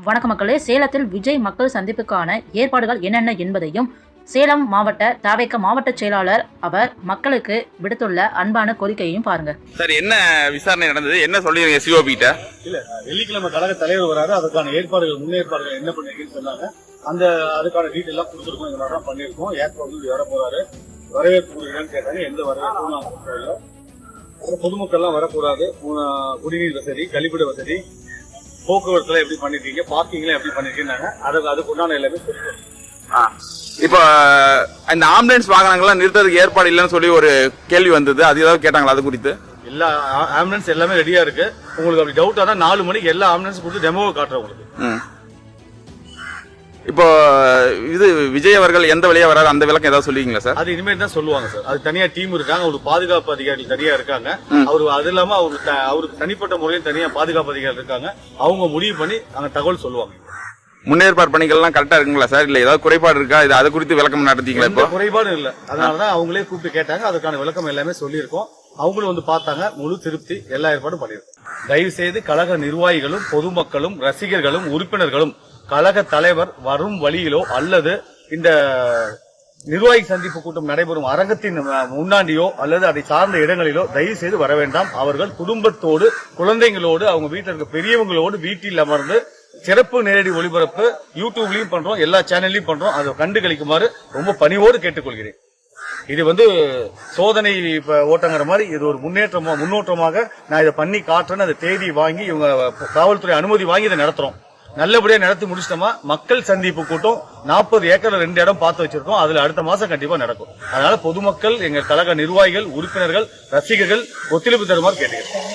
வணக்கம் மக்களே, சேலத்தில் விஜய் மக்கள் சந்திப்புக்கான ஏற்பாடுகள் என்னென்ன என்பதையும் சேலம் மாவட்ட தவேக மாவட்ட செயலாளர் அவர் மக்களுக்கு விடுத்துள்ள அன்பான கோரிக்கையையும் பாருங்க. சார், என்ன விசாரணை நடந்தது, என்ன சொல்லிருங்க சிஓபி கிட்ட? இல்ல, வெள்ளிக்கிழமை கழக தலைவர் வராரு, அதுக்கான ஏற்பாடுகள் முன்னேற்பாடுகள் என்ன பண்ணிருக்கீங்கன்னு சொன்னாங்க. அதுக்கான டீட்டெயில் எல்லாம் கொடுத்துருக்கோம். இந்த மாதிரி தான் பண்ணிருக்கோம். ஏற்பாடு வர போறாரு, வரவேற்பு கொடுக்குறான்னு கேட்டாங்க. எந்த வரவேற்பும் நான் கொடுக்கல. பொதுமக்கள் எல்லாம் வரக்கூடாது. குடிநீர் வசதி, கழிப்பிட வசதி, போக்குவரத்துல எப்படி பண்ணிருக்கீங்க, பார்க்கிங்ல எப்படி பண்ணிருக்கீங்க, அதுக்கு உண்டான எல்லாமே சொல்லிருக்கோம். இப்ப இந்த ஆம்புலன்ஸ் வாகனங்கள்லாம் நிறுத்ததுக்கு ஏற்பாடு இல்லைன்னு சொல்லி ஒரு கேள்வி வந்தது, அது ஏதாவது கேட்டாங்களா? அது குறித்து எல்லா ஆம்புலன்ஸ் எல்லாமே ரெடியா இருக்கு. உங்களுக்கு அப்படி டவுட்டா தான் 4 மணிக்கு எல்லா ஆம்புலன்ஸ் கொடுத்து டெமோவை காட்டுறேன் உங்களுக்கு. இப்போ இது விஜய் அவர்கள் எந்த வழியா வராது, அந்த விளக்கம் ஏதாவது சொல்லுவீங்களா சார்? அது இனிமேல் தான் சொல்லுவாங்க சார். அது தனியா டீம் இருக்காங்க, அவருக்கு பாதுகாப்பு அதிகாரிகள் தனியா இருக்காங்க. அது இல்லாம அவருக்கு தனிப்பட்ட முறையில் தனியா பாதுகாப்பு அதிகாரிகள் இருக்காங்க. அவங்க முடிவு பண்ணி அங்க தகவல் சொல்லுவாங்க. முன்னேற்பாடு பணிகள் எல்லாம் கரெக்டா இருக்குங்களா சார்? இல்ல ஏதாவது குறைபாடு இருக்கா? இது அது குறித்து விளக்கம் நடத்தீங்களா? இப்போ குறைபாடு இல்ல, அதனாலதான் அவங்களே கூப்பிட்டு கேட்டாங்க. அதுக்கான விளக்கம் எல்லாமே சொல்லியிருக்கோம். அவங்களும் வந்து பார்த்தாங்க. முழு திருப்தி, எல்லா ஏற்பாடும் பண்ணிருக்கோம். தயவு செய்து கழக நிர்வாகிகளும் பொதுமக்களும் ரசிகர்களும் உறுப்பினர்களும் கழக தலைவர் வரும் வழியிலோ அல்லது இந்த நிர்வாகி சந்திப்பு கூட்டம் நடைபெறும் அரங்கத்தின் முன்னாடியோ அல்லது அதை சார்ந்த இடங்களிலோ தயவு செய்து வர வேண்டாம். அவர்கள் குடும்பத்தோடு, குழந்தைங்களோடு, அவங்க வீட்டில் இருக்க பெரியவங்களோடு வீட்டில் அமர்ந்து சிறப்பு நேரடி ஒளிபரப்பு யூடியூப்லயும் பண்றோம், எல்லா சேனல்லையும் பண்றோம். அதை கண்டுகளிக்குமாறு ரொம்ப பணிவோடு கேட்டுக்கொள்கிறேன். இது வந்து சோதனை ஓட்டங்கிற மாதிரி இது ஒரு முன்னோட்டமாக நான் இதை பண்ணி காட்டுறேன்னு அந்த தேதி வாங்கி இவங்க காவல்துறை அனுமதி வாங்கி இதை நடத்துறோம். நல்லபடியா நடத்தி முடிச்சிட்டோமா மக்கள் சந்திப்பு கூட்டம் 40 ஏக்கர்ல 2 இடம் பார்த்து வச்சிருக்கோம். அதுல அடுத்த மாசம் கண்டிப்பா நடக்கும். அதனால பொதுமக்கள், எங்க கழக நிர்வாகிகள், உறுப்பினர்கள், ரசிகர்கள் ஒத்துழைப்பு தருமாறு கேட்டுக்கிறேன்.